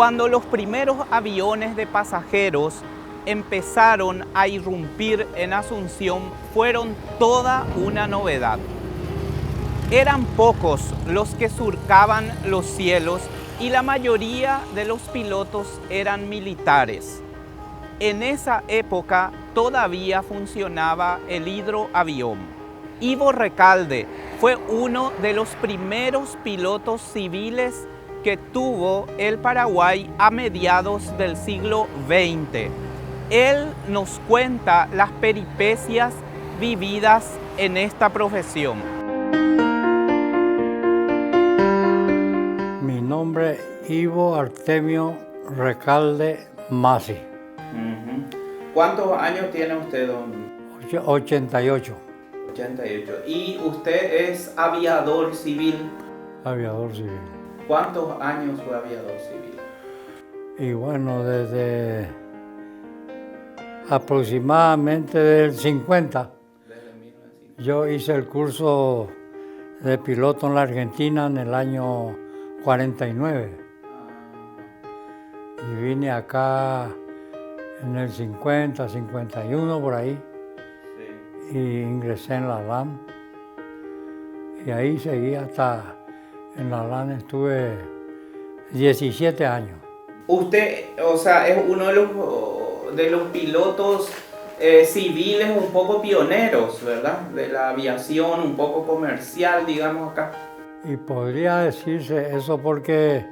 Cuando los primeros aviones de pasajeros empezaron a irrumpir en Asunción, fueron toda una novedad. Eran pocos los que surcaban los cielos y la mayoría de los pilotos eran militares. En esa época todavía funcionaba el hidroavión. Ivo Recalde fue uno de los primeros pilotos civiles que tuvo el Paraguay a mediados del siglo XX. Él nos cuenta las peripecias vividas en esta profesión. Mi nombre es Ivo Artemio Recalde Masi. ¿Cuántos años tiene usted, don? 88. 88. ¿Y usted es aviador civil? Aviador civil. ¿Cuántos años fue aviador civil? Y bueno, desde aproximadamente del 50. Desde 1950. Yo hice el curso de piloto en la Argentina en el año 49. Y vine acá en el 50, 51 por ahí. Sí. Y ingresé en la LAN. Y ahí seguí hasta, en la LAN estuve 17 años. Usted, o sea, es uno de los pilotos civiles un poco pioneros, ¿verdad? De la aviación un poco comercial, digamos acá. Y podría decirse eso porque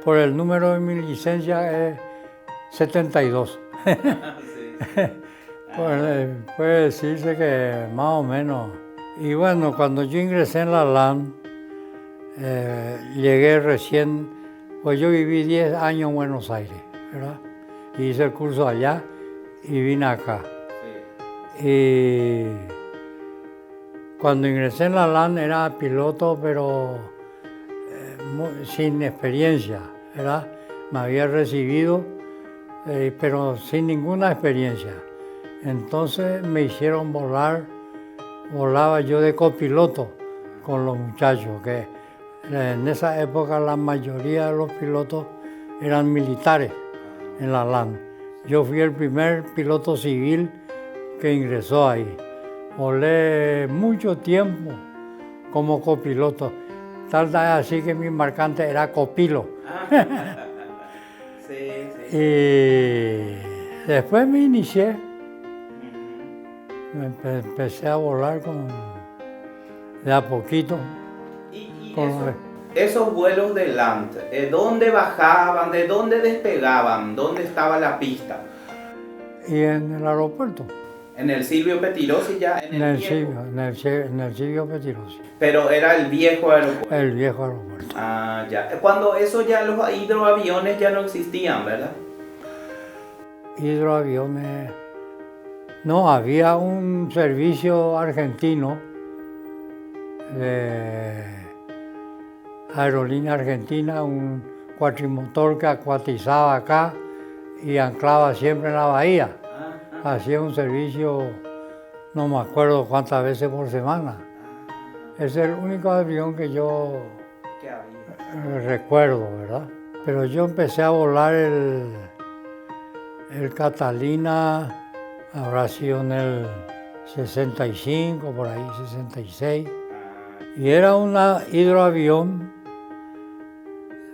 por el número de mi licencia es 72. Sí. Puede decirse que más o menos. Y bueno, cuando yo ingresé en la LAN, llegué recién, pues yo viví 10 años en Buenos Aires, ¿verdad? Hice el curso allá y vine acá. Sí. Y cuando ingresé en la LAN era piloto, pero sin experiencia, ¿verdad? Me había recibido, pero sin ninguna experiencia. Entonces me hicieron volaba yo de copiloto con los muchachos, que en esa época la mayoría de los pilotos eran militares en la LAN. Yo fui el primer piloto civil que ingresó ahí. Volé mucho tiempo como copiloto, tal así que mi marcante era copilo. Sí, sí. Y después me inicié. Empecé a volar de a poquito. Esos vuelos de LAN, ¿dónde bajaban? ¿De dónde despegaban? ¿Dónde estaba la pista? Y en el aeropuerto. En el Silvio Pettirossi ya, en el viejo. En el Silvio Pettirossi. Pero era el viejo aeropuerto. El viejo aeropuerto. Ah, ya. Cuando eso ya los hidroaviones ya no existían, ¿verdad? Hidroaviones. No, había un servicio argentino de Aerolínea Argentina, un cuatrimotor que acuatizaba acá y anclaba siempre en la bahía. Hacía un servicio, no me acuerdo cuántas veces por semana. Es el único avión que yo recuerdo, ¿verdad? Pero yo empecé a volar el Catalina. Habrá sido en el 65, por ahí, 66. Y era un hidroavión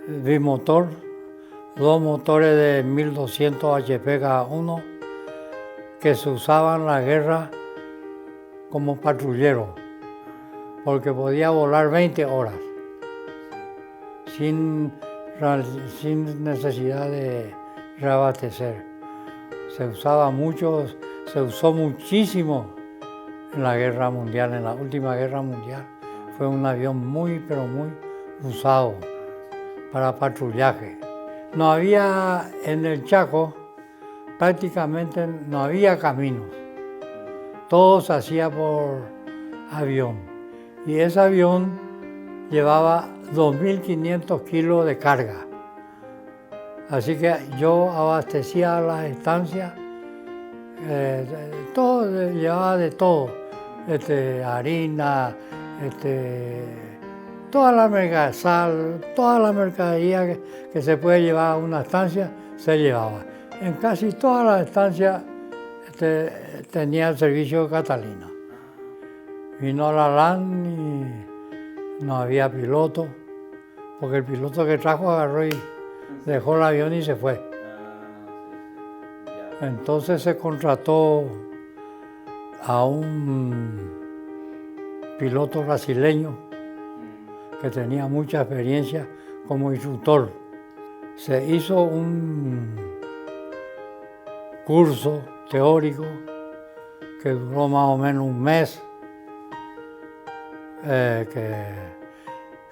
bimotor, dos motores de 1200 HP cada uno, que se usaban en la guerra como patrullero, porque podía volar 20 horas, sin necesidad de reabastecer. Se usó muchísimo en la guerra mundial, en la última guerra mundial. Fue un avión muy, pero muy usado para patrullaje. No había, en el Chaco, prácticamente no había caminos. Todo se hacía por avión. Y ese avión llevaba 2.500 kilos de carga. Así que yo abastecía las estancias, todo, llevaba de todo, harina, toda la mercadería, sal, toda la mercadería que se puede llevar a una estancia, se llevaba. En casi todas las estancias tenía el servicio Catalina. Vino la LAN y no había piloto, porque el piloto que trajo agarró y dejó el avión y se fue. Entonces se contrató a un piloto brasileño que tenía mucha experiencia como instructor. Se hizo un curso teórico que duró más o menos un mes, que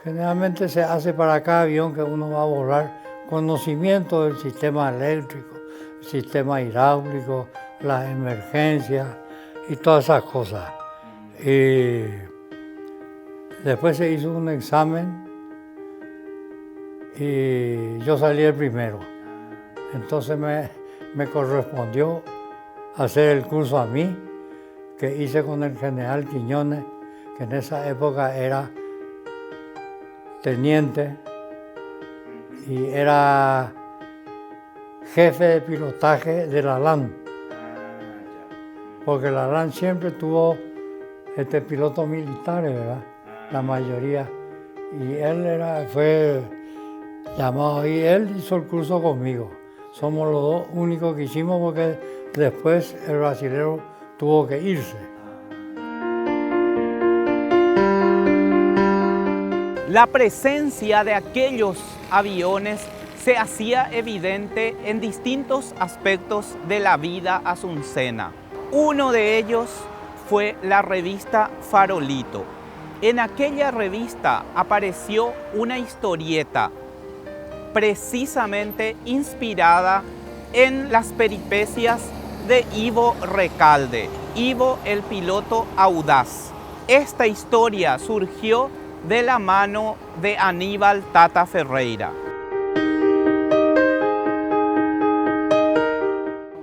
generalmente se hace para cada avión que uno va a volar, conocimiento del sistema eléctrico, sistema hidráulico, las emergencias y todas esas cosas. Y después se hizo un examen y yo salí el primero. Entonces me correspondió hacer el curso a mí, que hice con el general Quiñones, que en esa época era teniente y era jefe de pilotaje de la LAN, porque la LAN siempre tuvo pilotos militares, ¿verdad? La mayoría. Y él fue llamado y él hizo el curso conmigo. Somos los dos únicos que hicimos porque después el brasilero tuvo que irse. La presencia de aquellos aviones se hacía evidente en distintos aspectos de la vida asuncena. Uno de ellos fue la revista Farolito. En aquella revista apareció una historieta precisamente inspirada en las peripecias de Ivo Recalde, Ivo el piloto audaz. Esta historia surgió de la mano de Aníbal Tata Ferreira.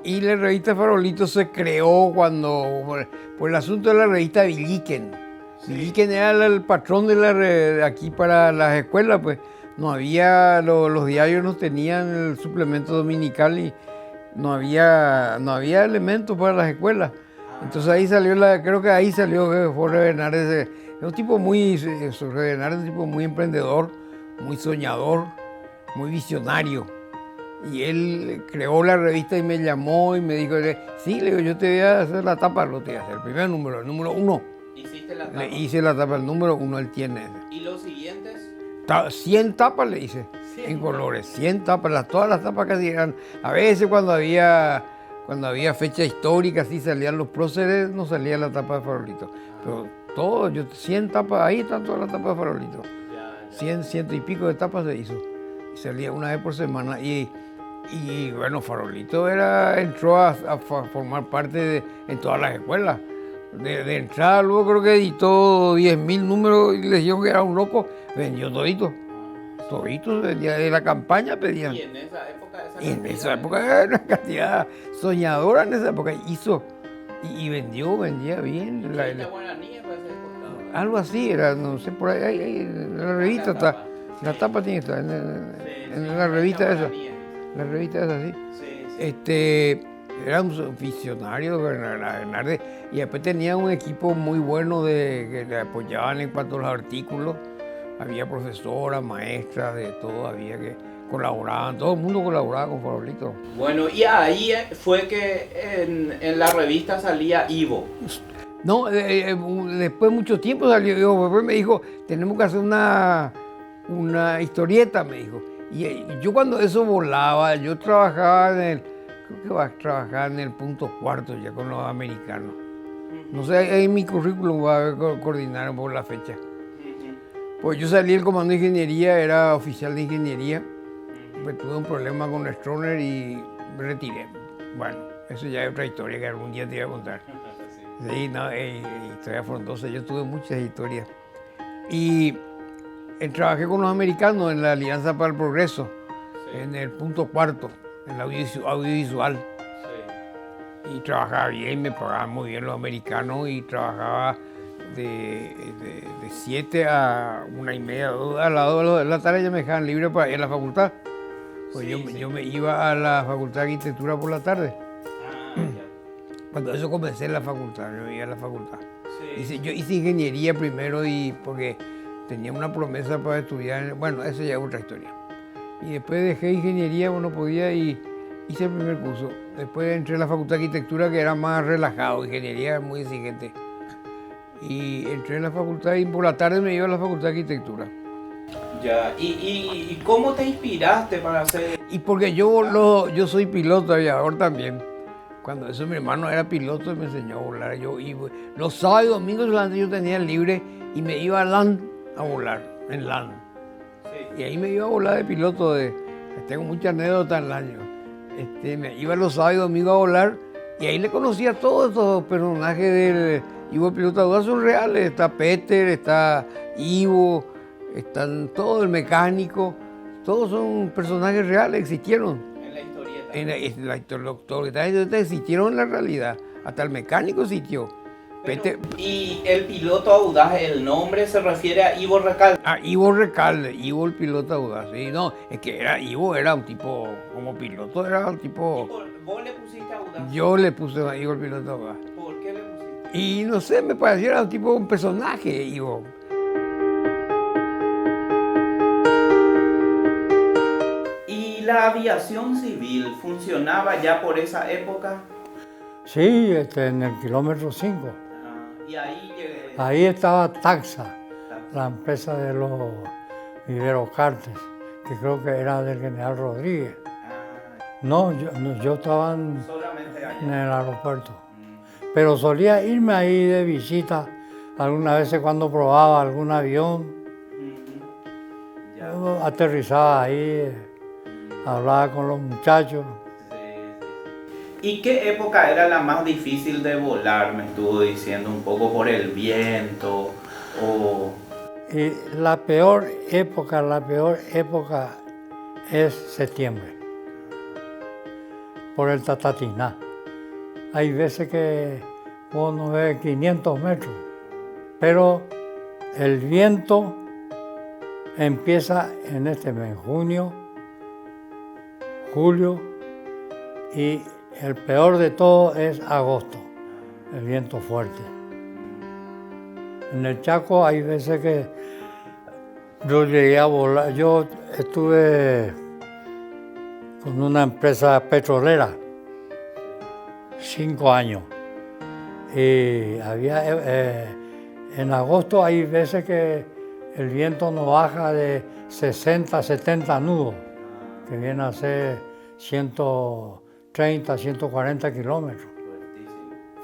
Y la revista Farolito se creó por el asunto de la revista Villiquen. Sí. Villiquen era el patrón de aquí para las escuelas, pues no había, los diarios no tenían el suplemento dominical y no había elementos para las escuelas. Entonces ahí salió, creo que ahí salió Jorge Bernardes, es un tipo Jorge Bernardes es un tipo muy emprendedor, muy soñador, muy visionario. Y él creó la revista y me llamó y me dijo, sí, le digo, yo te voy a hacer la tapa, lo te voy a hacer, el primer número, el número 1. ¿Hiciste la tapa? Le hice la tapa, el número 1 él tiene. ¿Y los siguientes? 100 tapas le hice, 100 en colores, 100 tapas, todas las tapas que eran. A veces cuando había fecha histórica, así salían los próceres, no salía la tapa de Farolito. Pero todo, 100 tapas, ahí están todas las tapas de Farolito. 100, 100 y pico de tapas se hizo. Y salía una vez por semana. Y bueno, Farolito entró a formar parte en todas las escuelas. De entrada, luego creo que editó 10.000 números y les dijo que era un loco, vendió todito. Todito de la campaña pedían. ¿Y en esa época? En esa época era una cantidad soñadora, en esa época hizo y vendía bien. Algo así era, no sé, por ahí en la revista está. La tapa tiene que estar en la revista esa. La revista esa, sí. Sí. Era un visionario, Bernardes, y después tenía un equipo muy bueno que le apoyaban en cuanto a los artículos. Había profesoras, maestras, de todo, había que colaboraban, todo el mundo colaboraba con Farolito. Bueno, y ahí fue que en la revista salía Ivo. No, después de mucho tiempo salió Ivo, después me dijo, tenemos que hacer una historieta, me dijo. Y yo cuando eso volaba, yo trabajaba trabajaba en el punto cuarto ya con los americanos. No sé, ahí en mi currículum va a coordinar por la fecha. Pues yo salí del comando de ingeniería, era oficial de ingeniería, pues tuve un problema con Stroner y me retiré. Bueno, eso ya es otra historia que algún día te voy a contar. Sí, no, historia frondosa, yo tuve muchas historias. Y trabajé con los americanos en la Alianza para el Progreso, en el punto cuarto, en el audiovisual. Sí. Y trabajaba bien, me pagaban muy bien los americanos y trabajaba de 7 a 1:30, 2, a las 2 de la tarde ya me dejaban libre para ir a la facultad. Pues Sí, sí. yo me iba a la Facultad de Arquitectura por la tarde. Ah, ya. Cuando eso comencé en la facultad, yo iba a la facultad. Sí. Yo hice ingeniería primero y porque tenía una promesa para estudiar, bueno, eso ya es otra historia. Y después dejé ingeniería, bueno, podía y hice el primer curso. Después entré a la Facultad de Arquitectura que era más relajado, ingeniería era muy exigente. Y entré en la facultad y por la tarde me iba a la Facultad de Arquitectura. Ya. ¿Y cómo te inspiraste para hacer? Y porque yo soy piloto aviador también. Cuando eso mi hermano era piloto y me enseñó a volar. Los sábados y domingos solamente yo tenía libre y me iba a LAN a volar, en LAN. Sí. Y ahí me iba a volar de piloto. Tengo muchas anécdotas en el año. Me iba los sábados y domingos a volar y ahí le conocía a todos estos personajes del Ivo Piloto Audaz, son reales. Está Peter, está Ivo, están todos, el mecánico. Todos son personajes reales, existieron. En la historieta. En la historieta existieron en la realidad. Hasta el mecánico existió. Pero, y el piloto audaz, el nombre se refiere a Ivo Recalde. Ivo Recalde, Ivo el piloto audaz. Sí, no, es que Ivo era un tipo, como piloto era un tipo... ¿Vos le pusiste audaz? Yo le puse a Ivo el piloto audaz. ¿Por qué le pusiste? Y no sé, me parecía era un tipo, un personaje, Ivo. ¿Y la aviación civil funcionaba ya por esa época? Sí, en el kilómetro 5. Y ahí llegué. Ahí estaba Taxa, la empresa de los Viveros Cartes, que creo que era del general Rodríguez. No, yo estaba Solamente allá. en el aeropuerto. Pero solía irme ahí de visita algunas veces cuando probaba algún avión. Ya. Yo aterrizaba ahí, hablaba con los muchachos. ¿Y qué época era la más difícil de volar? Me estuvo diciendo un poco por el viento o... Y la peor época es septiembre, por el Tatatiná. Hay veces que uno ve 500 metros, pero el viento empieza en este mes, junio, julio, y el peor de todo es agosto, el viento fuerte. En el Chaco hay veces que yo llegué a volar, yo estuve con una empresa petrolera 5 años y en agosto hay veces que el viento no baja de 60, 70 nudos, que viene a ser 130, 140 kilómetros.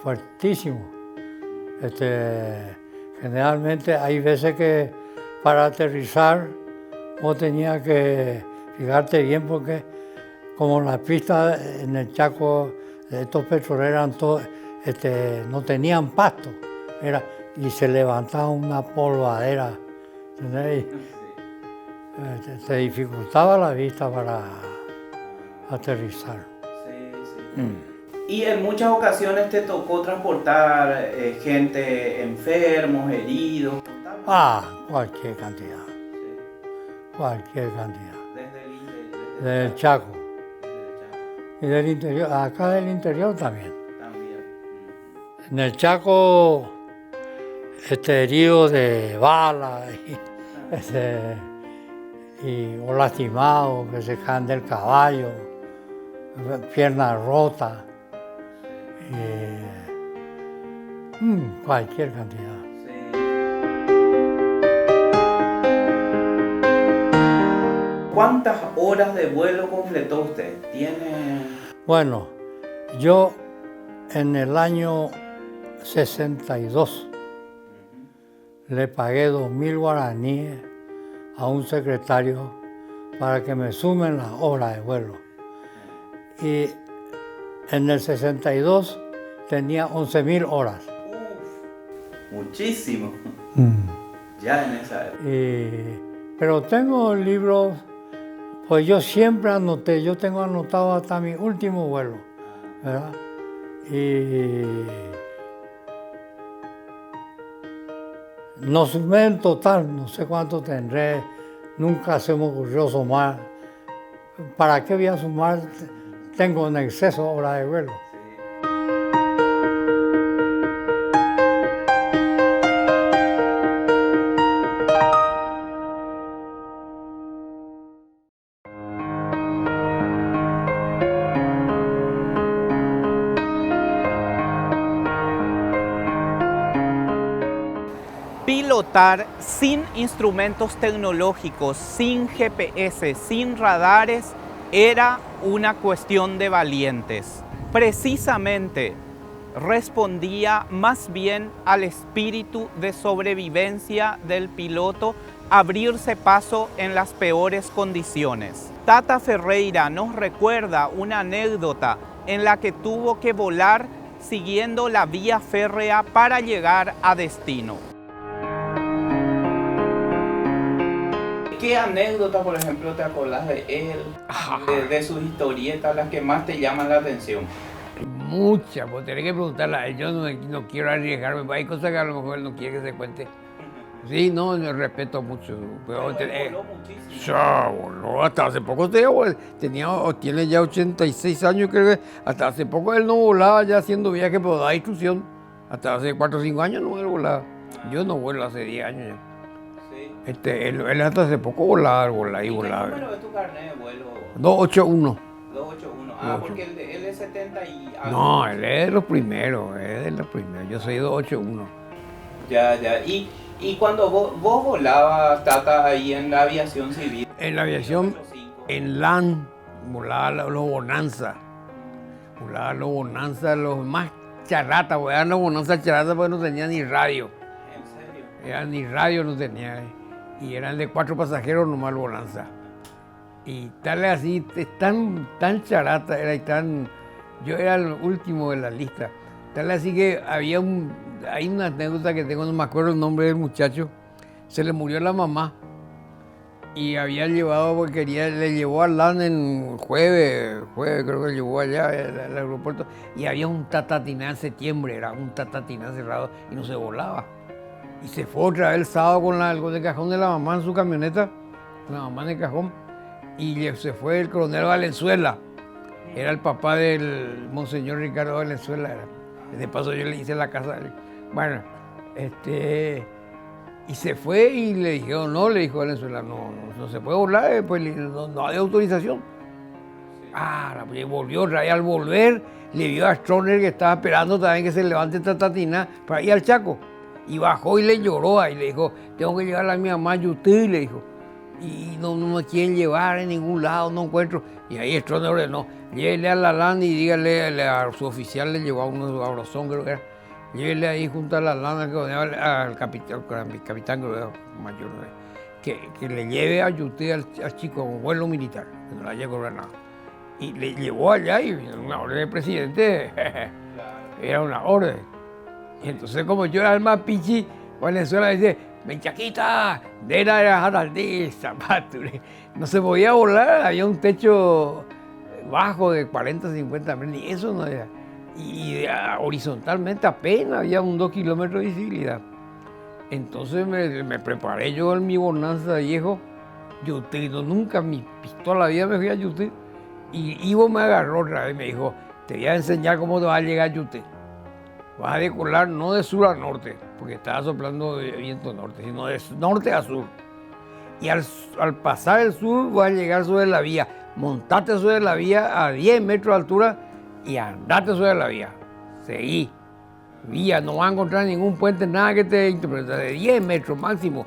Fuertísimo. Generalmente hay veces que para aterrizar vos tenías que fijarte bien porque como las pistas en el Chaco de estos petroleros no tenían pasto y se levantaba una polvadera, ¿entendés? Te dificultaba la vista para aterrizar. Y en muchas ocasiones te tocó transportar gente enfermos, heridos. Cualquier cantidad. Cualquier cantidad. Desde el interior. Desde el Chaco. Y del interior, acá del interior también. En el Chaco, heridos de bala o lastimados que se caen del caballo, piernas rotas. Cualquier cantidad. ¿Cuántas horas de vuelo completó usted? Bueno, yo en el año 62 le pagué 2.000 guaraníes a un secretario para que me sumen las horas de vuelo. Y en el 62 tenía 11.000 horas. Muchísimo. Ya en esa época. Pero tengo libros, pues yo siempre anoté, yo tengo anotado hasta mi último vuelo, ¿verdad? No sumé en total, no sé cuánto tendré, nunca se me ocurrió sumar. ¿Para qué voy a sumar? Tengo en exceso hora de vuelo. Pilotar sin instrumentos tecnológicos, sin GPS, sin radares, era una cuestión de valientes. Precisamente respondía más bien al espíritu de sobrevivencia del piloto abrirse paso en las peores condiciones. Tata Ferreira nos recuerda una anécdota en la que tuvo que volar siguiendo la vía férrea para llegar a destino. ¿Qué anécdota, por ejemplo, te acordás de él, de sus historietas, las que más te llaman la atención? Muchas, pues tenés que preguntarla a él. Yo no quiero arriesgarme, hay cosas que a lo mejor él no quiere que se cuente. Sí, no, yo respeto mucho. Pero Voló muchísimo. ya, voló, hasta hace poco tiene ya 86 años, creo que hasta hace poco él no volaba ya haciendo viajes, pero da instrucción. Hasta hace 4 o 5 años no él volaba. Yo no vuelo hace 10 años ya. Él hasta hace poco volaba. ¿Y qué número es tu carnet de vuelo? 281. 281. Ah, porque él es 70 y algo. No, él es de los primeros, Yo soy 281. Ya. Y cuando vos volabas, Tata, ahí en la aviación civil. En la aviación, en LAN, volaba los Bonanza. Volaba los Bonanza, los más charatas. Volaban los Bonanza charatas porque no tenían ni radio. ¿En serio? Ni radio no tenía. Y eran de 4 pasajeros nomás el Bonanza. Y tal así, tan charata era y tan... Yo era el último de la lista. Tal así que hay una anécdota que tengo, no me acuerdo el nombre del muchacho. Se le murió la mamá. Y había llevado, porque le llevó a LAN en jueves creo que llevó allá al aeropuerto. Y había un Tatatiná en septiembre, era un Tatatiná cerrado y no se volaba. Y se fue otra vez el sábado con el cajón de la mamá en su camioneta, la mamá en el cajón, y se fue el coronel Valenzuela. Era el papá del monseñor Ricardo Valenzuela. De paso yo le hice la casa. Bueno, y se fue y le dijeron, le dijo Valenzuela, no se puede volar, pues no hay autorización. Y volvió otra vez. Al volver le vio a Stroner que estaba esperando también que se levante Tatatina para ir al Chaco. Y bajó y le lloró y le dijo, tengo que llevar a mi mamá a Yutí, le dijo. Y no me quieren llevar en ningún lado, no encuentro. Y ahí Stroner ordenó, llévele a la LAN y dígale a su oficial, le llevó a uno de Abrozón, creo que era. Llévele ahí junto a la LAN al capitán creo que mayor, que le lleve a Yutí al chico con vuelo militar, que no le haya cobrado nada. Y le llevó allá y una orden del presidente, era una orden. Y entonces, como yo era el más pichi, Valenzuela dice, Menchaquita, de la Jaraldí, zapato. No se podía volar, había un techo bajo de 40, 50 metros, ni eso no era. Y horizontalmente apenas había 2 kilómetros de visibilidad. Entonces me preparé yo en mi Bonanza viejo. Yo nunca mi pistola vida me fui a Yutí. Y Ivo me agarró otra vez y me dijo, te voy a enseñar cómo te va a llegar a Yutí. Vas a decolar no de sur a norte, porque estaba soplando de viento norte, sino de norte a sur. Y al pasar el sur vas a llegar sobre la vía. Montate sobre la vía a 10 metros de altura y andate sobre la vía. Seguí. Vía, no vas a encontrar ningún puente, nada que te interprete. De 10 metros máximo.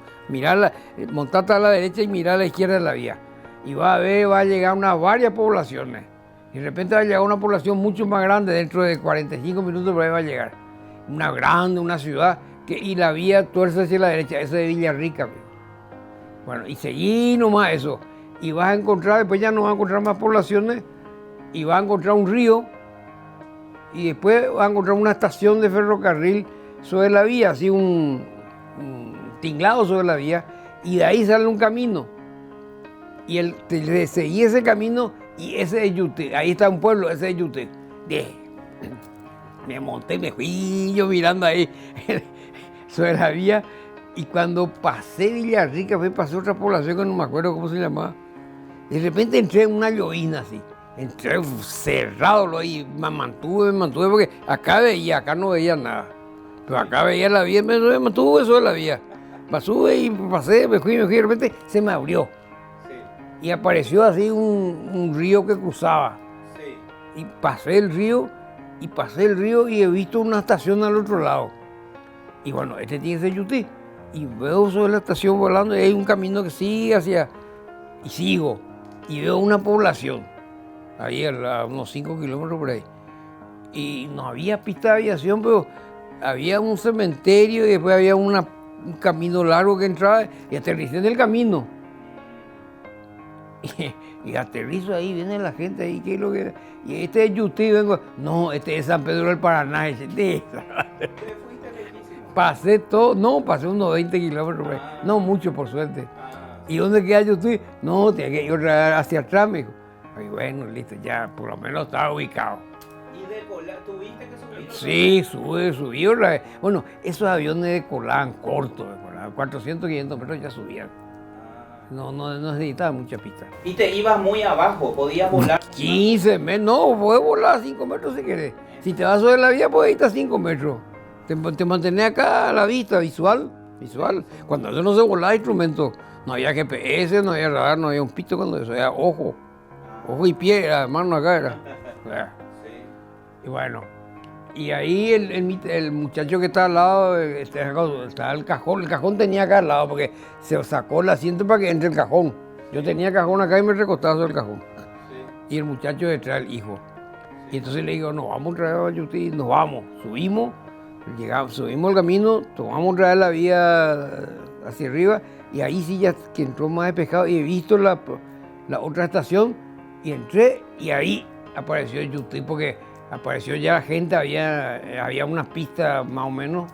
Montate a la derecha y mirar a la izquierda de la vía. Y va a llegar varias poblaciones. Y de repente va a llegar una población mucho más grande, dentro de 45 minutos por ahí va a llegar. Una ciudad, y la vía tuerce hacia la derecha, eso es de Villarrica. Bueno, y seguí nomás eso. Y vas a encontrar, después ya no vas a encontrar más poblaciones, y vas a encontrar un río, y después vas a encontrar una estación de ferrocarril sobre la vía, así un tinglado sobre la vía, y de ahí sale un camino. Y seguí ese camino, y ese es Yutí, ahí está un pueblo, ese es Yutí. Me monté, me fui yo mirando ahí sobre la vía, Y cuando pasé Villarrica, pasé otra población que no me acuerdo cómo se llamaba. De repente entré en una llovina así. Entré cerrado y me mantuve porque acá veía, acá no veía nada. Pero acá veía la vía, me mantuve eso de la vía. Pasé y pasé, me fui, de repente se me abrió. Sí. Y apareció así un río que cruzaba. Sí. Y pasé el río y he visto una estación al otro lado. Y bueno, este tiene que ser Yutí. Y veo sobre la estación volando y hay un camino que sigue hacia... Y sigo. Y veo una población. Ahí a unos 5 kilómetros por ahí. Y no había pista de aviación, pero había un cementerio y después había un camino largo que entraba y aterricé en el camino. Y aterrizo ahí, viene la gente ahí, ¿qué es lo que...? Y este es Yutí, vengo... No, este es San Pedro del Paraná. Pasé todo, no, pasé unos 20 kilómetros, no mucho por suerte. ¿Y dónde queda Yutí? No, tenía que ir hacia atrás, me dijo. Y bueno, listo, ya por lo menos estaba ubicado. ¿Y de Colán tuviste que Sí, subir? subí otra vez. Bueno, esos aviones de Colán, cortos, de Colán, 400, 500 metros ya subían. No necesitaba mucha pista. ¿Y te ibas muy abajo? ¿Podías volar? 15 metros, no, puedes volar a 5 metros si querés. Si te vas sobre la vía, puedes irte a 5 metros. Te mantenés acá a la vista, visual. Cuando eso no se volaba instrumento, no había GPS, no había radar, no había un pito cuando eso era ojo y pie, era mano acá era. Y bueno, y ahí el muchacho que está al lado, estaba el cajón tenía acá al lado porque se sacó el asiento para que entre el cajón. Yo tenía cajón acá y me recostaba sobre el cajón. Y el muchacho detrás, el hijo. Y entonces le digo, nos vamos a traer a Yutí, nos vamos, subimos el camino, tomamos otra vez la vía hacia arriba y ahí sí ya que entró más despejado y he visto la otra estación y entré y ahí apareció Yutí porque apareció ya la gente, había unas pistas más o menos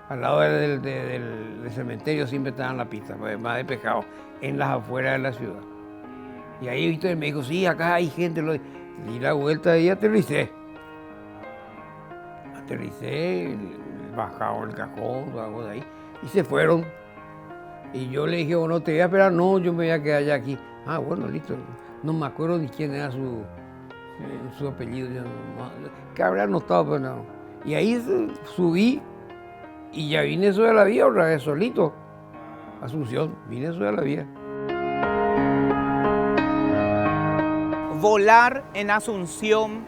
al lado del cementerio, siempre estaban las pistas, pues, más despejado, en las afueras de la ciudad. Y ahí he visto y me dijo, sí, acá hay gente, di la vuelta y aterricé, bajaron el cajón, algo de ahí, y se fueron. Y yo le dije, bueno, te voy a esperar, no, yo me voy a quedar ya aquí. Ah, bueno, listo. No me acuerdo ni quién era su apellido, que habrá anotado, pero no. Y ahí subí y ya vine sobre la vía otra vez, solito. Asunción, vine sobre la vía. Volar en Asunción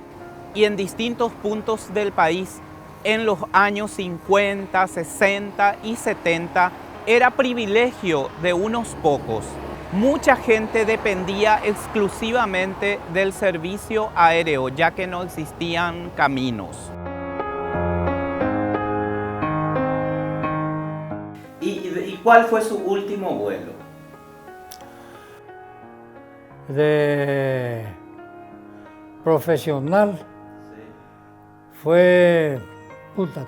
y en distintos puntos del país en los años 50, 60 y 70 era privilegio de unos pocos. Mucha gente dependía exclusivamente del servicio aéreo, ya que no existían caminos. ¿Y cuál fue su último vuelo? De profesional. Fue,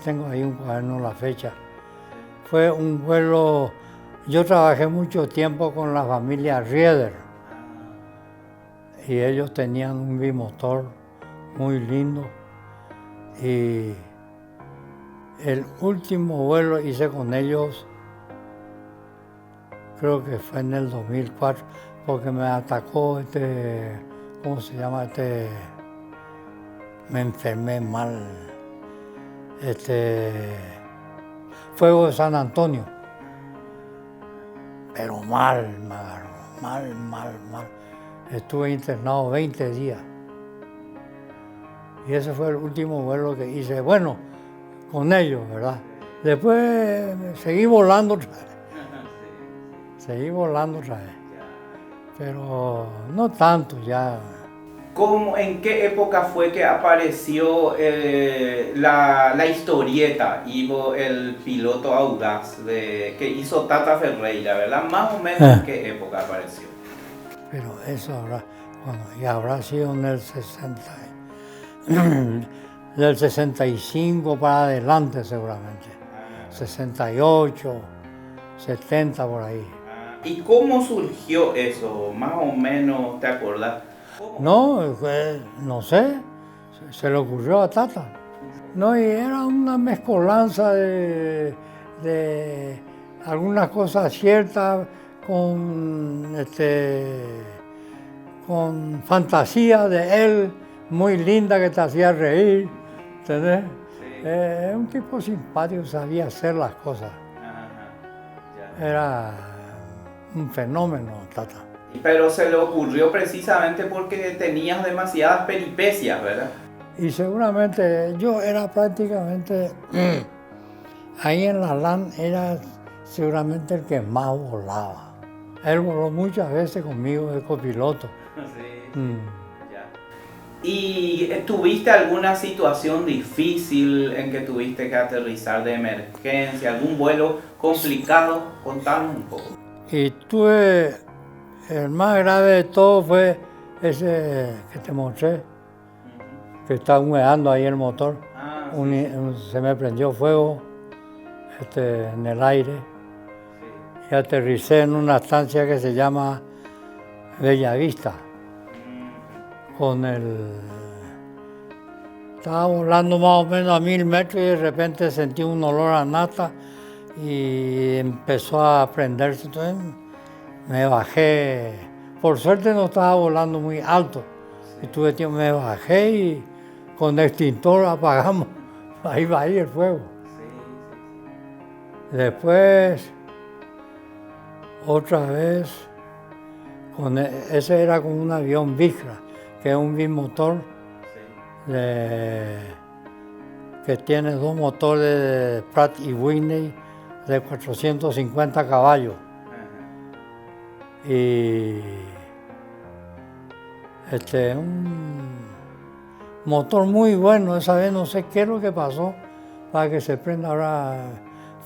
tengo ahí un cuaderno, la fecha. Fue un vuelo, yo trabajé mucho tiempo con la familia Rieder y ellos tenían un bimotor muy lindo y el último vuelo hice con ellos, creo que fue en el 2004, porque me atacó ¿cómo se llama? Me enfermé mal, fuego de San Antonio, pero mal, me agarró, mal. Estuve internado 20 días. Y ese fue el último vuelo que hice, bueno, con ellos, ¿verdad? Después seguí volando otra vez. Pero no tanto ya. ¿En qué época fue que apareció la historieta Ivo, el piloto audaz que hizo Tata Ferreira, ¿verdad? Más o menos en qué época apareció. Pero eso habrá sido en el 60, del 65 para adelante seguramente. 68, 70 por ahí. ¿Y cómo surgió eso? Más o menos, ¿te acordás? No, no sé, se le ocurrió a Tata. No, y era una mezcolanza de algunas cosas ciertas con fantasía de él, muy linda que te hacía reír, ¿entendés? Sí. Es un tipo simpático, sabía hacer las cosas. Ajá, ya. Era un fenómeno, Tata. Pero se le ocurrió precisamente porque tenías demasiadas peripecias, ¿verdad? Y seguramente yo era prácticamente, ahí en la LAN era seguramente el que más volaba. Él voló muchas veces conmigo de copiloto. Sí. Mm. Ya. ¿Y tuviste alguna situación difícil en que tuviste que aterrizar de emergencia, algún vuelo complicado? Contanos un poco. Y tuve, el más grave de todo fue ese que te mostré, que estaba humeando ahí el motor. Ah, Se me prendió fuego en el aire sí. y aterricé en una estancia que se llama Bellavista. Estaba volando más o menos a 1000 metros y de repente sentí un olor a nata y empezó a prenderse. Entonces me bajé. Por suerte no estaba volando muy alto. Y tuve tiempo, me bajé y con extintor apagamos. Ahí va ahí el fuego. Sí. Después, otra vez, ese era con un avión Vicra, que es un bimotor Sí. que tiene dos motores de Pratt y Whitney de 450 caballos. Ajá. Y un motor muy bueno, esa vez no sé qué es lo que pasó para que se prenda ahora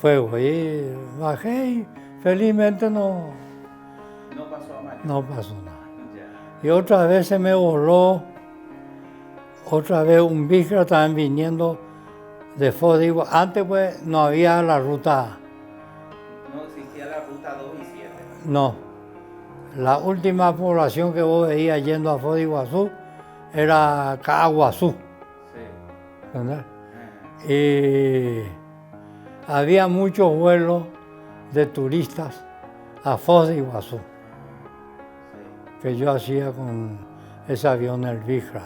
fuego. Y bajé y felizmente No pasó a mayor. no pasó nada. Ya. Y otra vez se me voló, otra vez un Vicra también viniendo de Foz de Iguazú. Antes pues no había la ruta, No existía la ruta 2 y 7. no. La última población que vos veías yendo a Foz de Iguazú era Caaguazú, Sí. ¿entendés? Ajá. Y había muchos vuelos de turistas a Foz de Iguazú, Sí. que yo hacía con ese avión, el Vicra.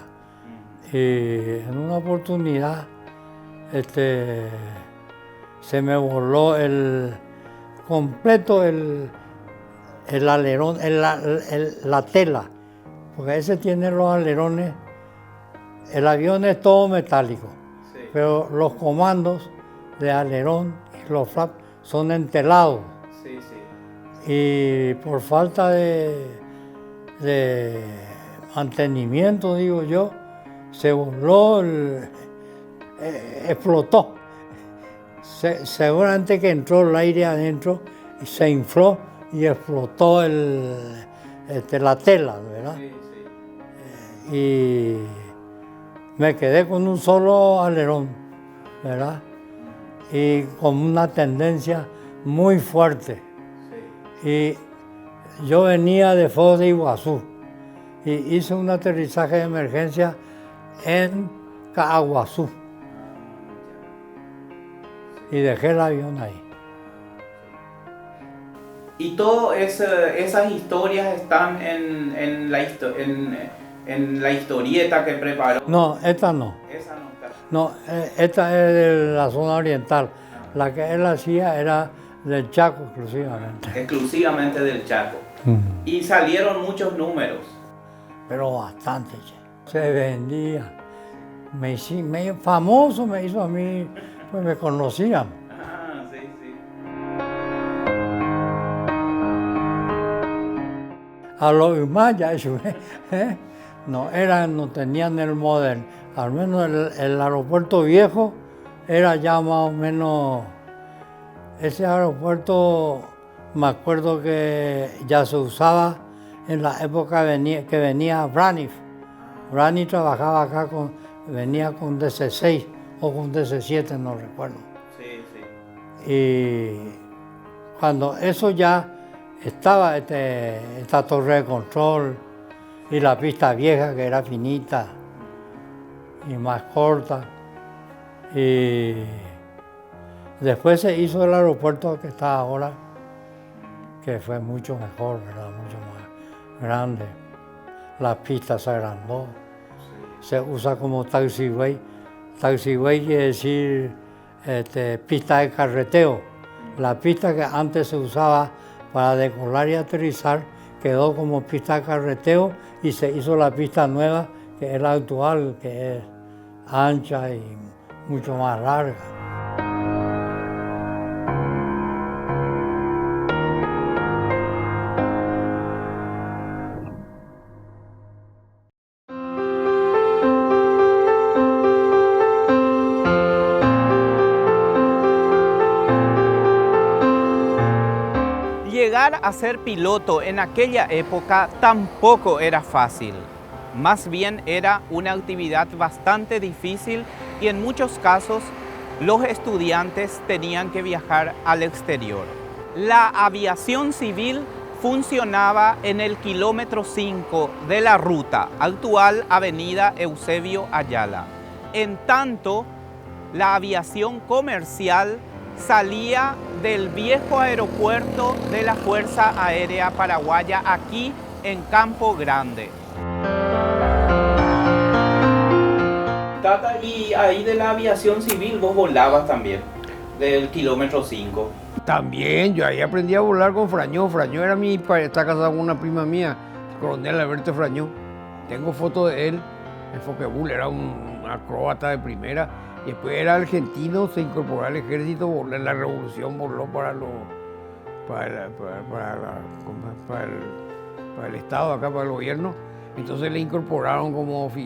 Y en una oportunidad se me voló completo el alerón, la tela, porque ese tiene los alerones, el avión es todo metálico, Sí. pero los comandos de alerón y los flaps son entelados. Sí, sí. Y por falta de mantenimiento, digo yo, se voló, explotó. Seguramente que entró el aire adentro y se infló y explotó la tela, ¿verdad? Sí, sí. Y me quedé con un solo alerón, ¿verdad? Y con una tendencia muy fuerte. Sí. Y yo venía de Foz de Iguazú y hice un aterrizaje de emergencia en Caaguazú y dejé el avión ahí. Y todas esas historias están en la historieta que preparó. No, esta no. Esa no está. No, esta es de la zona oriental. La que él hacía era del Chaco exclusivamente. Exclusivamente del Chaco. Y salieron muchos números. Pero bastante, che. Se vendía. Medio famoso me hizo a mí, pues me conocían. Ah, sí, sí. A los demás ya eso, no tenían el modelo. Al menos el aeropuerto viejo era ya más o menos, ese aeropuerto me acuerdo que ya se usaba en la época que venía Braniff. Braniff trabajaba acá, venía con DC-6 o con DC-7, no recuerdo. Sí, sí. Y cuando eso ya estaba esta torre de control y la pista vieja que era finita y más corta. Y después se hizo el aeropuerto que está ahora, que fue mucho mejor, ¿verdad? Mucho más grande. La pista se agrandó. Se usa como taxiway. Taxiway quiere decir pista de carreteo. La pista que antes se usaba para decolar y aterrizar quedó como pista de carreteo y se hizo la pista nueva, que es la actual, que es ancha y mucho más larga. Llegar a ser piloto en aquella época tampoco era fácil. Más bien era una actividad bastante difícil y en muchos casos los estudiantes tenían que viajar al exterior. La aviación civil funcionaba en el kilómetro 5 de la ruta, actual Avenida Eusebio Ayala. En tanto, la aviación comercial salía del viejo aeropuerto de la Fuerza Aérea Paraguaya aquí en Campo Grande. Tata, y ahí de la aviación civil vos volabas también, del kilómetro 5. También, yo ahí aprendí a volar con Frañó. Frañó era está casado con una prima mía, el coronel Alberto Frañó. Tengo fotos de él en Foquebul, era un acróbata de primera. Y después era argentino, se incorporó al ejército, en la revolución voló para el Estado, acá para el gobierno. Entonces le incorporaron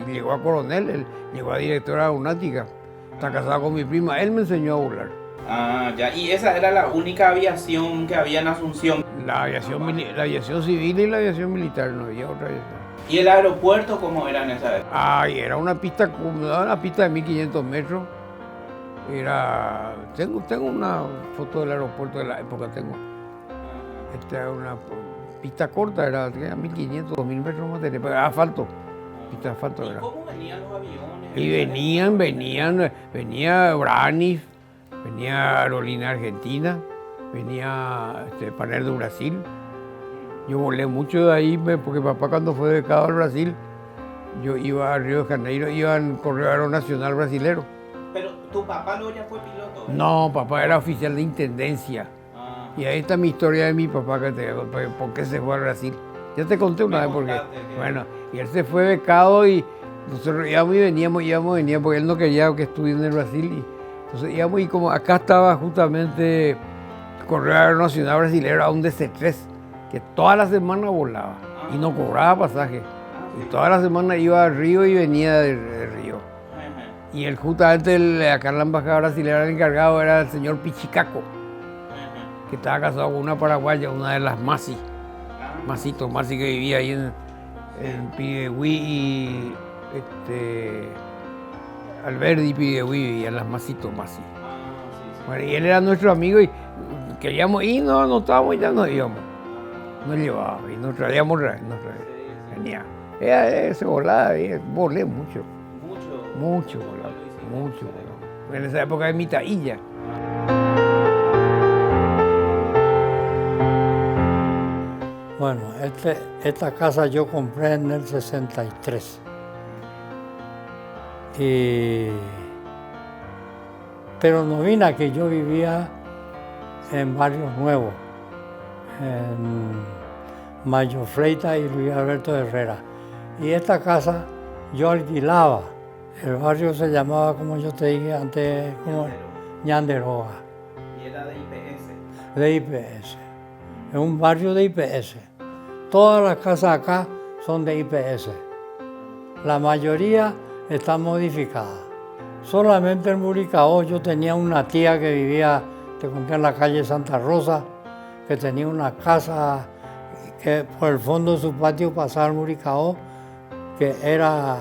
llegó a coronel, él llegó a directora aeronáutica. Está casado con mi prima, él me enseñó a volar. Ah, ya, y esa era la única aviación que había en Asunción. La aviación civil y la aviación militar, no había otra aviación. ¿Y el aeropuerto cómo era en esa época? Ay, era una pista de 1500 metros. Tengo una foto del aeropuerto de la época, Esta era una pista corta, era 1500, 2000 metros más, pero era asfalto. Pista de asfalto era. ¿Y cómo venían los aviones? Y venía Branis, venía Aerolínea Argentina, venía Panel de Brasil. Yo volé mucho de ahí porque papá cuando fue becado al Brasil, yo iba a Río de Janeiro, iba en Correo Aeronacional Brasilero. ¿Pero tu papá luego ya fue piloto? No, papá era oficial de intendencia. Ah. Y ahí está mi historia de mi papá, por qué se fue al Brasil. Ya te conté una vez porque, bueno, y él se fue becado y nosotros íbamos y veníamos, porque él no quería que estudie en el Brasil. Y entonces íbamos y como acá estaba justamente Correo Aeronacional Brasilero a un DC-3, que toda la semana volaba y no cobraba pasaje. Y toda la semana iba al Río y venía de Río. Y él justamente acá en la embajada brasileña, el encargado era el señor Pichicaco, que estaba casado con una paraguaya, una de las Masi. Masi que vivía ahí en Pidehuí y Alberdi y Pidehuí vivían las Masi. Bueno, y él era nuestro amigo y queríamos ir, no estábamos y ya nos íbamos. Nos llevaba y nos traíamos. Venía. Se volaba, volé mucho. Mucho volaba. En esa época de mi tailla. Bueno, esta casa yo compré en el 63. Pero no vine aquí, yo vivía en Barrios Nuevos, en Mayo Freita y Luis Alberto Herrera. Y esta casa yo alquilaba. El barrio se llamaba, como yo te dije antes, como Ñanderoga. ¿Y era de IPS? De IPS. Es un barrio de IPS. Todas las casas acá son de IPS. La mayoría están modificadas. Solamente en Buricao yo tenía una tía que vivía, te conté, en la calle Santa Rosa, que tenía una casa que por el fondo de su patio pasaba el Buricao, que era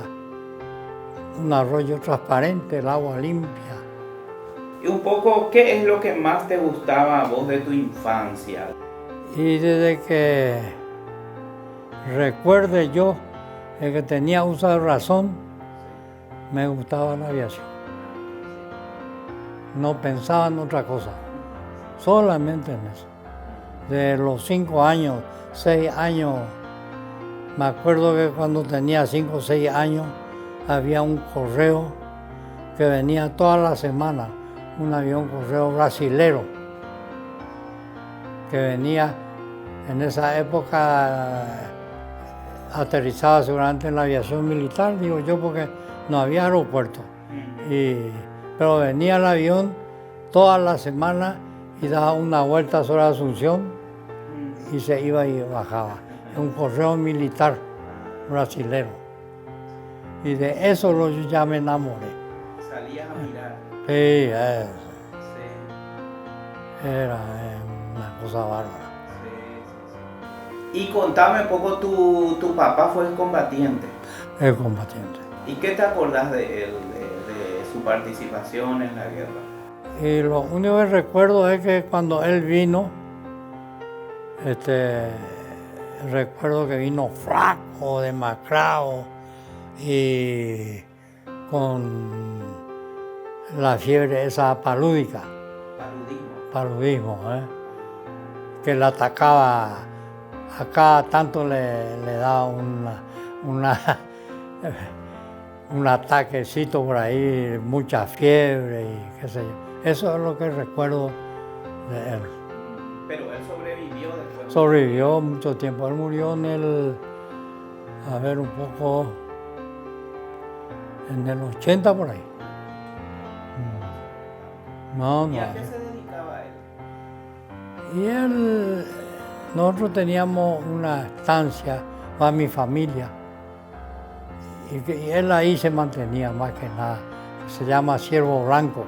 un arroyo transparente, el agua limpia. Y un poco, ¿qué es lo que más te gustaba a vos de tu infancia? Y desde que recuerde yo, el que tenía uso de razón, me gustaba la aviación. No pensaba en otra cosa, solamente en eso. de los 5 años, 6 años. Me acuerdo que cuando tenía 5 o 6 años había un correo que venía toda la semana, un avión correo brasilero, que venía en esa época, aterrizaba seguramente en la aviación militar, digo yo, porque no había aeropuerto. Pero venía el avión toda la semana y daba una vuelta sobre Asunción y se iba y bajaba. Un correo militar brasilero. Y de eso yo ya me enamoré. Salías a mirar. Sí, Sí. era una cosa bárbara. Y contame un poco, tu papá fue combatiente. Es combatiente. ¿Y qué te acordás de él, de su participación en la guerra? Y lo único que recuerdo es que cuando él vino, recuerdo que vino flaco, demacrado y con la fiebre esa palúdica. Paludismo, que le atacaba, acá tanto le daba un ataquecito por ahí, mucha fiebre y qué sé yo. Eso es lo que recuerdo de él. Pero él sobrevivió después. Sobrevivió mucho tiempo. Él murió en el, en el 80 por ahí. No. ¿Y a qué se dedicaba él? Y él, nosotros teníamos una estancia para mi familia. Y él ahí se mantenía más que nada. Se llama Ciervo Blanco.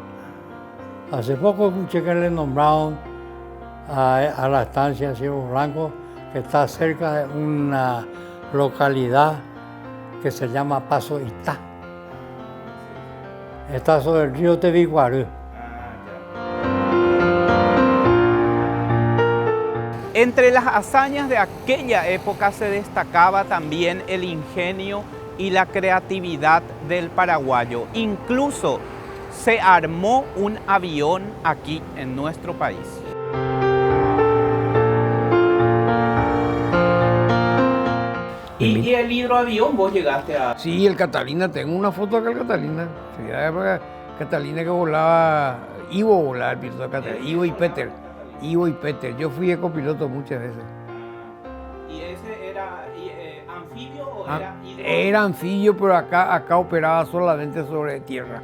Hace poco escuché que le nombraron a la estancia Ciervo Blanco, que está cerca de una localidad que se llama Paso Itá. Está sobre el río Teviguarú. Entre las hazañas de aquella época se destacaba también el ingenio y la creatividad del paraguayo. Incluso se armó un avión aquí en nuestro país. ¿Y el hidroavión vos llegaste a...? Sí, el Catalina, tengo una foto acá del Catalina. Sí, la época Catalina que volaba, Ivo volaba el piloto de Catalina, Ivo y Peter. Yo fui copiloto muchas veces. ¿Y ese era anfibio o era hidroavión? Era anfibio, pero acá operaba solamente sobre tierra.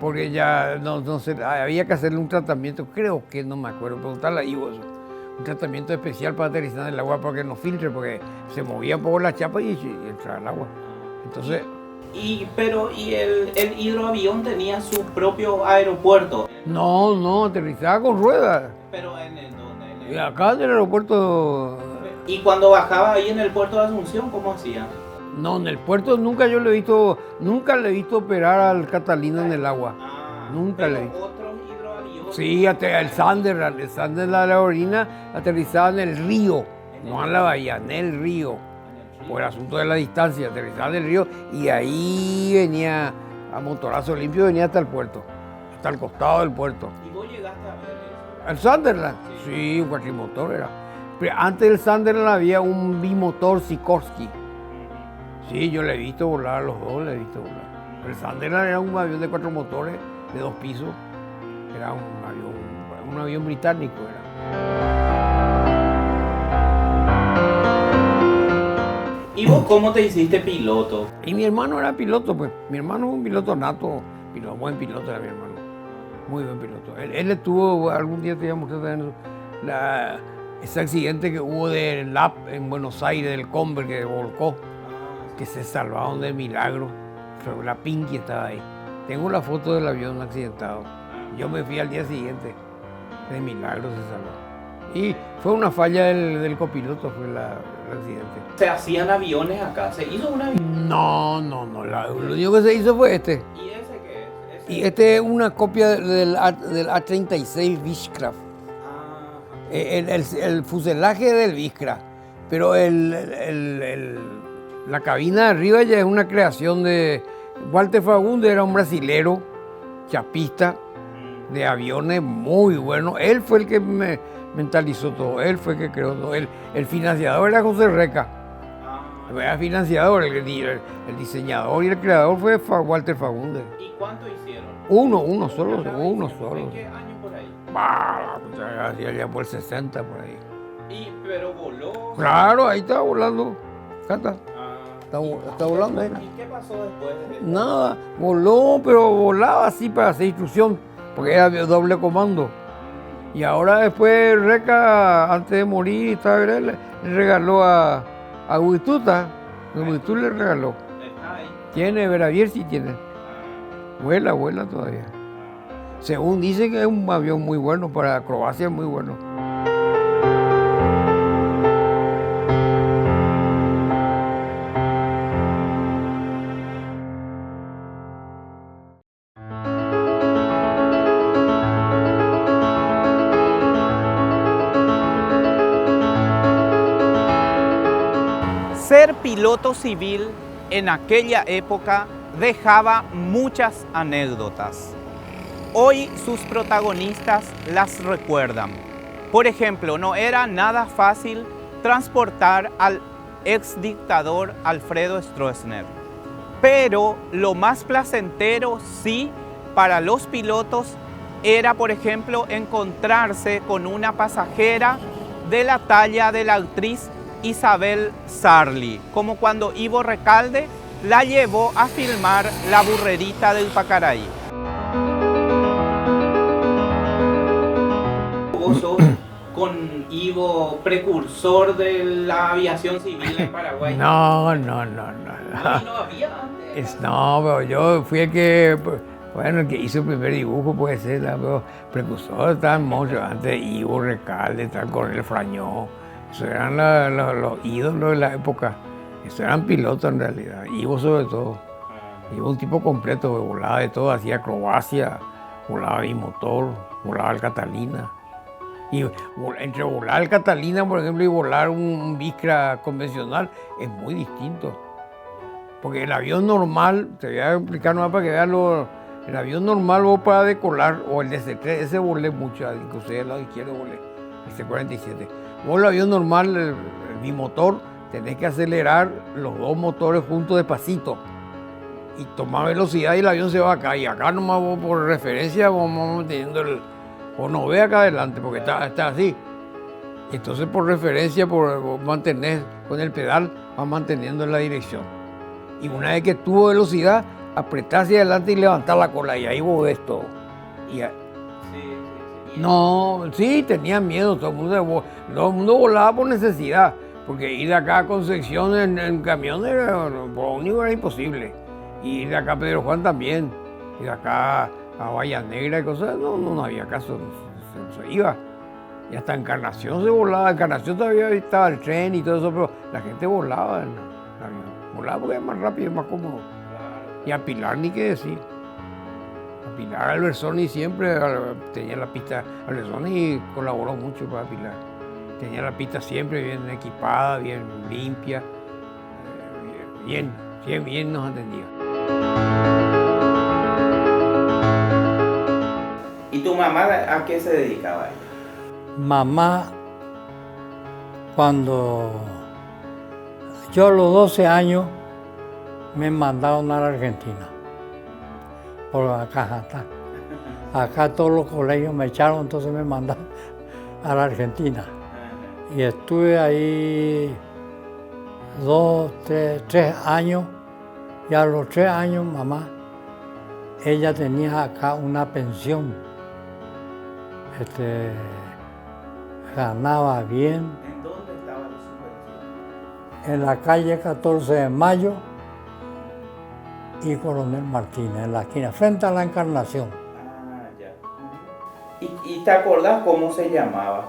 Porque ya no sé, había que hacerle un tratamiento, creo que no me acuerdo, preguntarle a Ivo eso. Un tratamiento especial para aterrizar en el agua para que no filtre, porque se movía un poco la chapa y entraba el agua. Entonces... Pero el hidroavión tenía su propio aeropuerto. No, aterrizaba con ruedas. Pero ¿en dónde? Y acá en el aeropuerto... ¿Y cuando bajaba ahí en el puerto de Asunción, cómo hacía? No, en el puerto nunca le he visto operar al Catalina en el agua. Nunca le he visto. ¿Otros hidroaviones? Sí, el Sunderland de la Orina aterrizaba en el río, no en la bahía, en el río. Por el asunto de la distancia, aterrizaba en el río y ahí venía a motorazo limpio, venía hasta el puerto, hasta el costado del puerto. ¿Y vos llegaste a ver eso? ¿El Sunderland? Sí, un cuatrimotor era. Pero antes del Sunderland había un bimotor Sikorsky. Sí, yo le he visto volar a los dos, le he visto volar. El Sunderland era un avión de 4 motores, de 2 pisos. Era un avión británico. ¿Y vos cómo te hiciste piloto? Y mi hermano era piloto, pues. Mi hermano es un piloto nato, buen piloto era mi hermano. Muy buen piloto. Él estuvo, algún día te iba a mostrar también ese accidente que hubo del LAP en Buenos Aires, del Conver que volcó, que se salvaron de milagro. La Pinky estaba ahí. Tengo la foto del avión accidentado. Yo me fui al día siguiente. De milagro se salvó. Y fue una falla del copiloto, fue el accidente. ¿Se hacían aviones acá? ¿Se hizo un avión? No. Lo único que se hizo fue este. ¿Y ese qué es? Y este es una copia del A-36 Beechcraft. El fuselaje del Beechcraft. Pero la cabina de arriba ya es una creación de... Walter Fagundes era un brasilero, chapista, de aviones muy bueno. Él fue el que me mentalizó todo. Él fue que creó todo. El financiador era José Reca. Era financiador, el diseñador y el creador fue Walter Fagundes. ¿Y cuánto hicieron? Uno solo. ¿En qué año por ahí? Hacía ya por el 60 por ahí. Pero voló. Claro, ahí estaba volando. Cata. Ah, Está volando ahí. ¿Y qué pasó después de eso? Nada, voló, pero volaba así para hacer instrucción, porque era doble comando. Y ahora después Reca, antes de morir, le regaló a Huituta. Huituta le regaló. Está ahí. Tiene, Veravier sí tiene. Vuela todavía. Según dicen que es un avión muy bueno, para Croacia es muy bueno. Ser piloto civil en aquella época dejaba muchas anécdotas. Hoy sus protagonistas las recuerdan. Por ejemplo, no era nada fácil transportar al exdictador Alfredo Stroessner. Pero lo más placentero, sí, para los pilotos era, por ejemplo, encontrarse con una pasajera de la talla de la actriz Isabel Sarli, como cuando Ivo Recalde la llevó a filmar La burrerita del Pacaraí. Vos sos con Ivo precursor de la aviación civil en Paraguay. No. No había antes. No, pero yo fui el que, bueno, el que hizo el primer dibujo, puede ser, pero precursor estaban muchos antes, Ivo Recalde, está Coronel Frañó. Esos eran los ídolos de la época. Esos eran pilotos en realidad. Ivo sobre todo. Ivo un tipo completo, volaba de todo, hacía acrobacia, volaba bimotor, volaba el Catalina. Y entre volar el Catalina, por ejemplo, y volar un Viscra convencional es muy distinto. Porque el avión normal, te voy a explicar nomás para que vean el avión normal vos para decolar, o el DC-3, ese volé mucho, inclusive al lado izquierdo volé, el C-47. Vos el avión normal, el bimotor, tenés que acelerar los dos motores juntos despacito y tomar velocidad y el avión se va acá. Y acá nomás vos por referencia vamos manteniendo vos no ve acá adelante porque está así. Entonces por referencia, por mantener con el pedal, vas manteniendo la dirección. Y una vez que tuvo velocidad, apretás hacia adelante y levantás la cola y ahí vos ves todo. No, sí, tenía miedo, todo el mundo volaba por necesidad, porque ir de acá a Concepción en camión por lo único era imposible. Y ir de acá a Pedro Juan también, ir de acá a Bahía Negra y cosas, no había caso, se iba. Y hasta Encarnación se volaba, Encarnación todavía estaba el tren y todo eso, pero la gente volaba en el avión. Volaba porque es más rápido, es más cómodo. Y a Pilar ni qué decir. Pilar Albersoni siempre tenía la pista, Albersoni colaboró mucho para Pilar. Tenía la pista siempre bien equipada, bien limpia, bien nos atendía. ¿Y tu mamá a qué se dedicaba? Mamá, cuando yo a los 12 años me mandaron a la Argentina. Por acá todos los colegios me echaron, entonces me mandaron a la Argentina. Y estuve ahí 3 años, y a los 3 años mamá, ella tenía acá una pensión. Ganaba bien. ¿En dónde estaba su pensión? En la calle 14 de Mayo y Coronel Martínez, en la esquina, frente a la Encarnación. Ah, ya. ¿Y te acordás cómo se llamaba?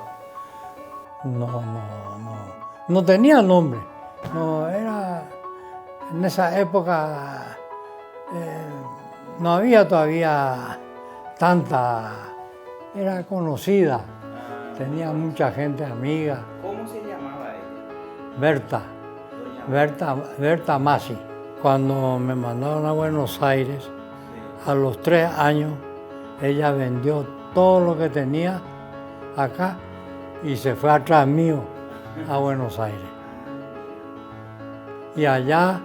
No tenía nombre. No, era, en esa época no había todavía tanta, era conocida, tenía mucha gente amiga. ¿Cómo se llamaba ella? Berta Masi. Cuando me mandaron a Buenos Aires, a los 3 años, ella vendió todo lo que tenía acá y se fue atrás mío a Buenos Aires. Y allá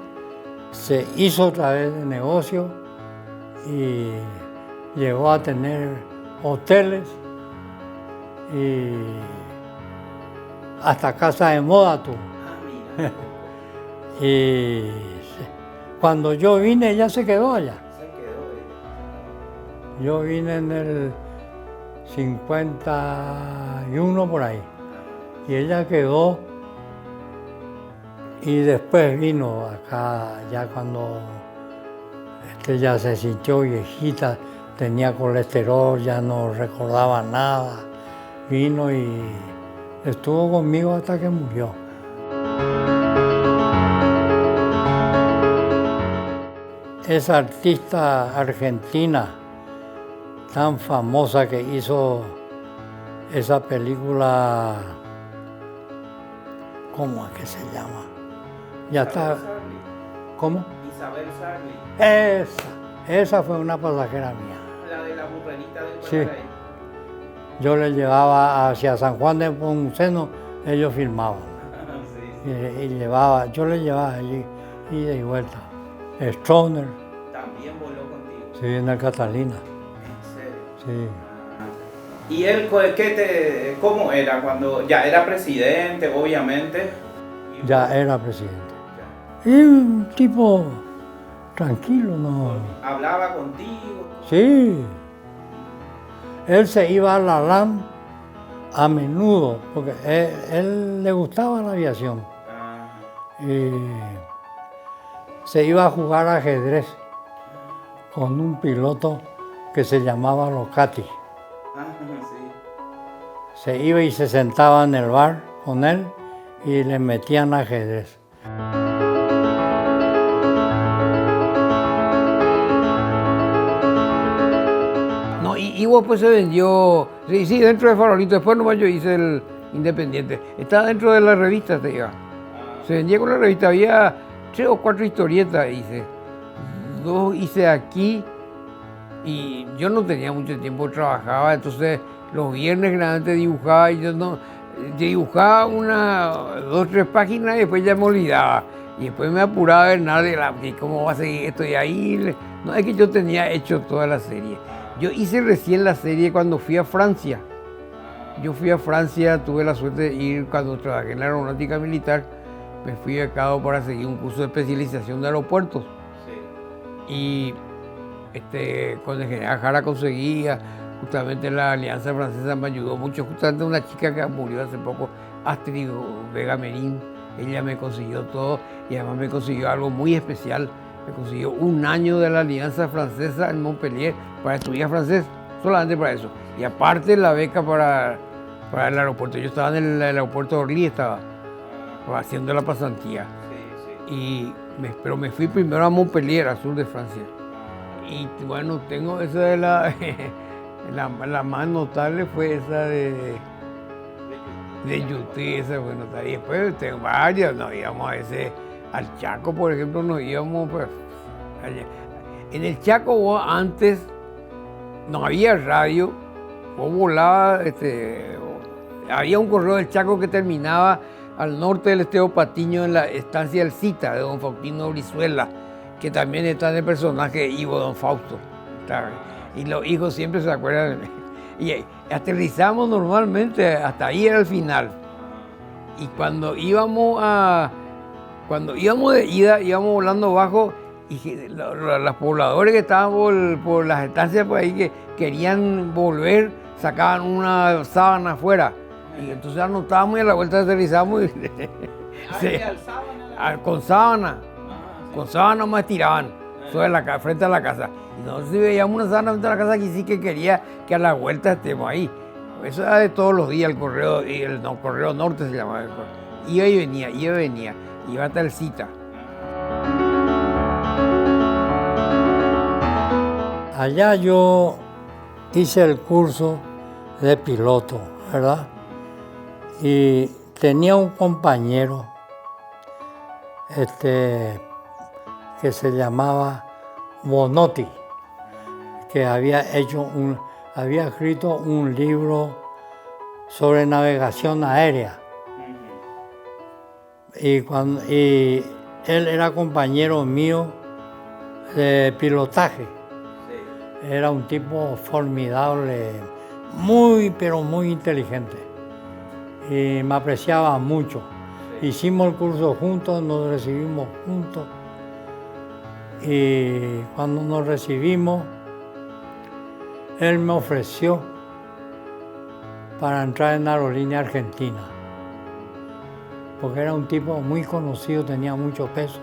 se hizo otra vez de negocio y llegó a tener hoteles y hasta casa de moda tuvo. Y cuando yo vine, ella se quedó allá. Yo vine en el 51 por ahí. Y ella quedó y después vino acá, ya cuando ya se sintió viejita, tenía colesterol, ya no recordaba nada. Vino y estuvo conmigo hasta que murió. Esa artista argentina tan famosa que hizo esa película, ¿cómo es que se llama? Ya está. ¿Cómo? Isabel Sarli. Esa fue una pasajera mía. La de la burrerita del Sí. Paraíso. Yo le llevaba hacia San Juan de Pomuceno, ellos filmaban. Sí. Yo le llevaba allí, ida y vuelta. Stroner, También voló contigo. sí, en el Catalina. ¿En serio? Sí. ¿Y él cómo era cuando ya era presidente, obviamente? Ya era presidente. Ya. Y un tipo tranquilo, ¿no? ¿Hablaba contigo? Sí. Él se iba a la LAN a menudo, porque él le gustaba la aviación. Ah, Y se iba a jugar ajedrez con un piloto que se llamaba Locati. sí. Se iba y se sentaba en el bar con él y le metían ajedrez. No, y vos pues se vendió, sí, dentro de Farolito, después nomás yo hice el Independiente. Estaba dentro de la revista, te digo. Se vendía con la revista, había 3 o 4 historietas hice. 2 hice aquí y yo no tenía mucho tiempo, trabajaba, entonces los viernes generalmente dibujaba y yo no, dibujaba 1, 2, 3 páginas y después ya me olvidaba. Y después me apuraba a ver nada de cómo va a seguir esto y ahí. No, es que yo tenía hecho toda la serie. Yo hice recién la serie cuando fui a Francia. Yo fui a Francia, tuve la suerte de ir cuando trabajé en la aeronáutica militar. Me fui becado para seguir un curso de especialización de aeropuertos. Sí. Y con el general Jara conseguía, justamente la Alianza Francesa me ayudó mucho. Justamente una chica que murió hace poco, Astrid Vega Merín, ella me consiguió todo y además me consiguió algo muy especial. Me consiguió 1 año de la Alianza Francesa en Montpellier para estudiar francés, solamente para eso. Y aparte la beca para el aeropuerto. Yo estaba en el aeropuerto de Orly, estaba haciendo la pasantía. Sí, sí. Pero me fui primero a Montpellier, al sur de Francia. Y bueno, tengo esa de la más notable fue esa de Yuti, esa fue notable. Y después tengo varias, nos íbamos a al Chaco, por ejemplo, nos íbamos pues, allá. En el Chaco vos antes no había radio, vos volabas, había un correo del Chaco que terminaba al norte del Esteo Patiño en la estancia del Cita de don Faustino Brizuela, que también está en el personaje Ivo Don Fausto. Y los hijos siempre se acuerdan. Y aterrizamos normalmente, hasta ahí era el final. Y cuando íbamos de ida, íbamos volando bajo y los pobladores que estaban por las estancias por ahí que querían volver, sacaban una sábana afuera. Y entonces anotábamos y a la vuelta aterrizamos y con sábana. Con sábana más tiraban frente a la casa. Y nosotros si veíamos una sábana frente a la casa que sí que quería que a la vuelta estemos ahí. Eso era de todos los días el correo, correo norte se llamaba. Iba y venía, iba hasta el Cita. Allá yo hice el curso de piloto, ¿verdad? Y tenía un compañero que se llamaba Bonotti, que había escrito un libro sobre navegación aérea. Y él era compañero mío de pilotaje. Era un tipo formidable, muy, pero muy inteligente. Y me apreciaba mucho. Hicimos el curso juntos, nos recibimos juntos. Y cuando nos recibimos, él me ofreció para entrar en Aerolínea Argentina. Porque era un tipo muy conocido, tenía mucho peso.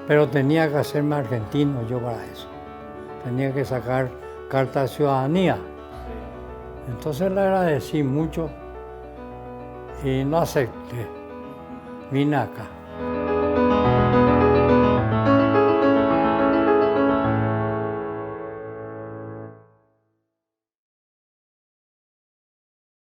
Pero tenía que hacerme argentino yo para eso. Tenía que sacar carta de ciudadanía. Entonces le agradecí mucho y no acepté. Vine acá.